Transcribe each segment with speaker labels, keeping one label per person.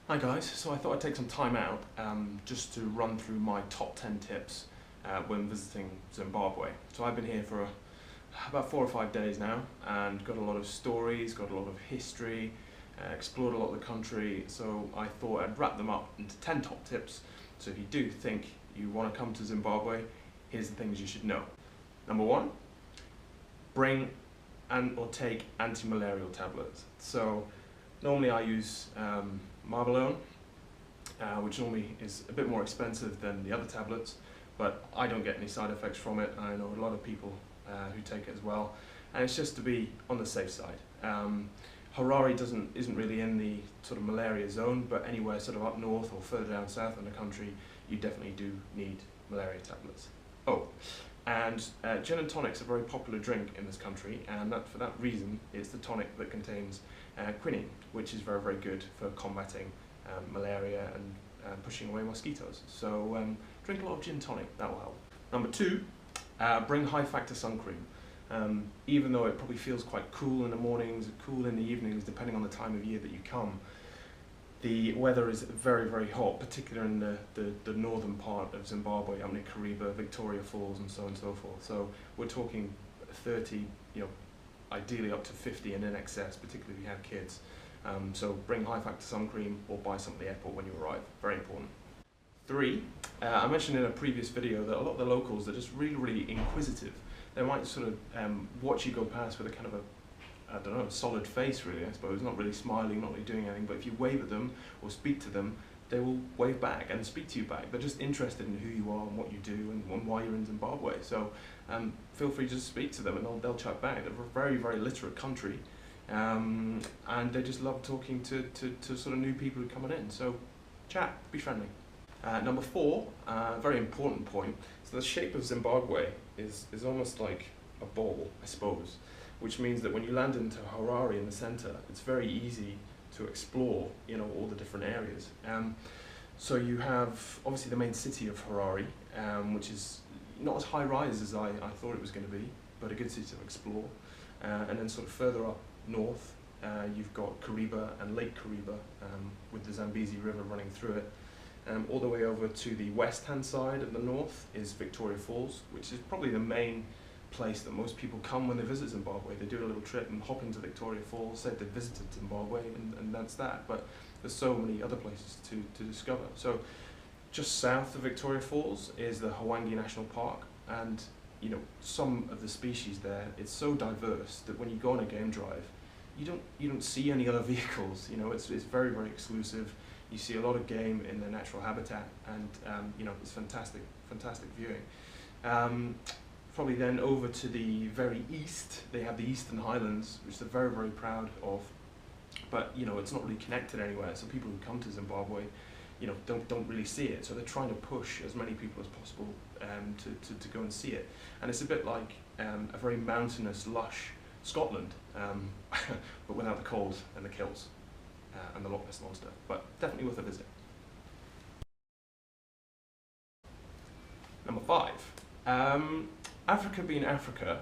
Speaker 1: Hi guys, so I thought I'd take some time out just to run through my top 10 tips when visiting Zimbabwe. So I've been here for about 4 or 5 days now and got a lot of stories, got a lot of history, explored a lot of the country, so I thought I'd wrap them up into 10 top tips. So if you do think you want to come to Zimbabwe, here's the things you should know. Number 1, bring or take anti-malarial tablets. So normally I use Marvelone, which normally is a bit more expensive than the other tablets, but I don't get any side effects from it. I know a lot of people who take it as well, and it's just to be on the safe side. Harare isn't really in the sort of malaria zone, but anywhere sort of up north or further down south in the country, you definitely do need malaria tablets. Oh, and gin and tonic's a very popular drink in this country, and for that reason, it's the tonic that contains quinine, which is very, very good for combating malaria and pushing away mosquitoes. So drink a lot of gin tonic, that will help. Number 2, bring high factor sun cream. Even though it probably feels quite cool in the mornings, cool in the evenings, depending on the time of year that you come, the weather is very, very hot, particularly in the northern part of Zimbabwe, up near Kariba, Victoria Falls, and so on and so forth. So we're talking 30, ideally up to 50 and in excess, particularly if you have kids. So bring high factor sun cream or buy some at the airport when you arrive. Very important. 3, I mentioned in a previous video that a lot of the locals are just really, really inquisitive. They might sort of watch you go past with a kind of I don't know, solid face really, I suppose, not really smiling, not really doing anything, but if you wave at them or speak to them, they will wave back and speak to you back. They're just interested in who you are and what you do and why you're in Zimbabwe. So feel free to speak to them and they'll chat back. They're a very, very literate country, and they just love talking to sort of new people who are coming in. So chat, be friendly. Number 4, very important point. So the shape of Zimbabwe is almost like a ball, I suppose, which means that when you land into Harare in the center, it's very easy to explore, all the different areas. So you have obviously the main city of Harare, which is not as high rise as I thought it was going to be, but a good city to explore. And then sort of further up north, you've got Kariba and Lake Kariba, with the Zambezi River running through it. All the way over to the west-hand side of the north is Victoria Falls, which is probably the main place that most people come when they visit Zimbabwe. They do a little trip and hop into Victoria Falls, say they visited Zimbabwe, and that's that. But there's so many other places to discover. So just south of Victoria Falls is the Hwange National Park, and some of the species there, it's so diverse that when you go on a game drive, you don't see any other vehicles. It's very, very exclusive. You see a lot of game in their natural habitat, and it's fantastic viewing. Probably then over to the very east, they have the Eastern Highlands, which they're very, very proud of. But it's not really connected anywhere, so people who come to Zimbabwe, don't really see it. So they're trying to push as many people as possible to go and see it. And it's a bit like a very mountainous, lush Scotland, but without the cold and the kills and the Loch Ness Monster. But definitely worth a visit. Number 5. Africa being Africa,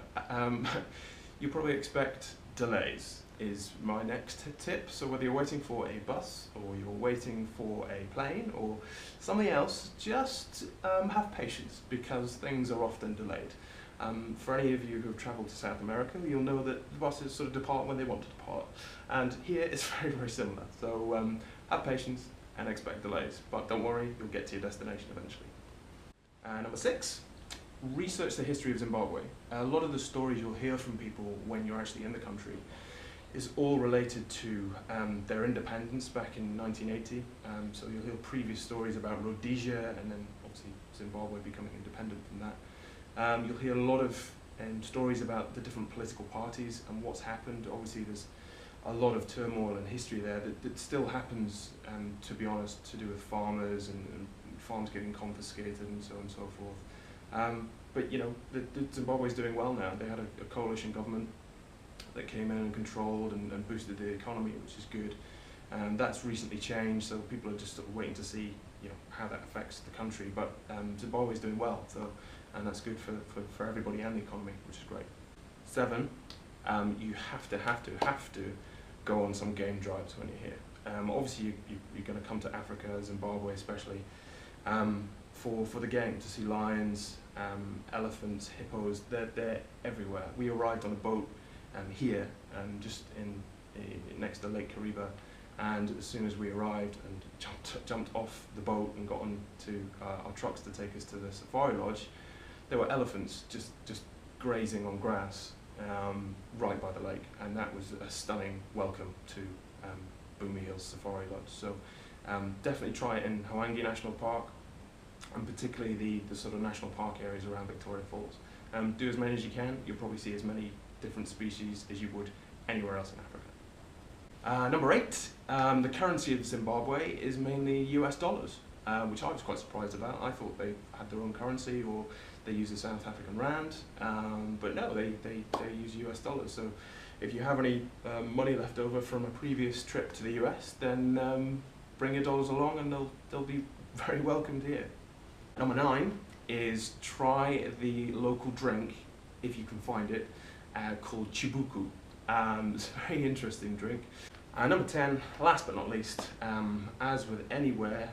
Speaker 1: you probably expect delays, is my next tip. So whether you're waiting for a bus or you're waiting for a plane or something else, just have patience, because things are often delayed. For any of you who have travelled to South America, you'll know that the buses sort of depart when they want to depart. And here it's very, very similar. So have patience and expect delays. But don't worry, you'll get to your destination eventually. Number 6. Research the history of Zimbabwe. A lot of the stories you'll hear from people when you're actually in the country is all related to their independence back in 1980. So you'll hear previous stories about Rhodesia and then obviously Zimbabwe becoming independent from that. You'll hear a lot of stories about the different political parties and what's happened. Obviously there's a lot of turmoil and history there that still happens, to be honest, to do with farmers and farms getting confiscated and so on and so forth. But Zimbabwe's doing well now. They had a coalition government that came in and controlled and boosted the economy, which is good. And that's recently changed, so people are just sort of waiting to see how that affects the country. But Zimbabwe's doing well, and that's good for everybody and the economy, which is great. 7, you have to go on some game drives when you're here. Obviously you're going to come to Africa, Zimbabwe especially, for the game, to see lions, elephants, hippos. They're everywhere. We arrived on a boat here, just next to Lake Kariba, and as soon as we arrived and jumped off the boat and got onto our trucks to take us to the safari lodge, there were elephants just grazing on grass right by the lake, and that was a stunning welcome to Bumi Hills Safari Lodge. So definitely try it in Hwange National Park, and particularly the sort of national park areas around Victoria Falls. Do as many as you can. You'll probably see as many different species as you would anywhere else in Africa. Number 8, the currency of Zimbabwe is mainly US dollars, which I was quite surprised about. I thought they had their own currency, or they use the South African rand, but no, they use US dollars. So if you have any money left over from a previous trip to the US, then bring your dollars along and they'll be very welcomed here. Number 9 is try the local drink, if you can find it, called CHIBUKU. It's a very interesting drink. Number 10, last but not least, as with anywhere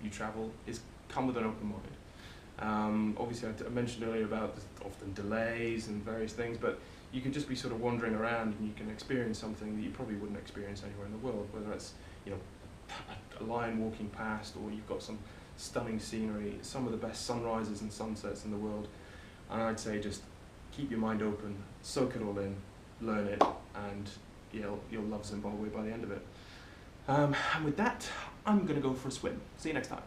Speaker 1: you travel, is come with an open mind. Obviously I mentioned earlier about the often delays and various things, but you can just be sort of wandering around and you can experience something that you probably wouldn't experience anywhere in the world, whether it's, you know, a lion walking past, or you've got some stunning scenery, some of the best sunrises and sunsets in the world. And I'd say just keep your mind open, soak it all in, learn it, and you'll love Zimbabwe by the end of it. And with that, I'm going to go for a swim. See you next time.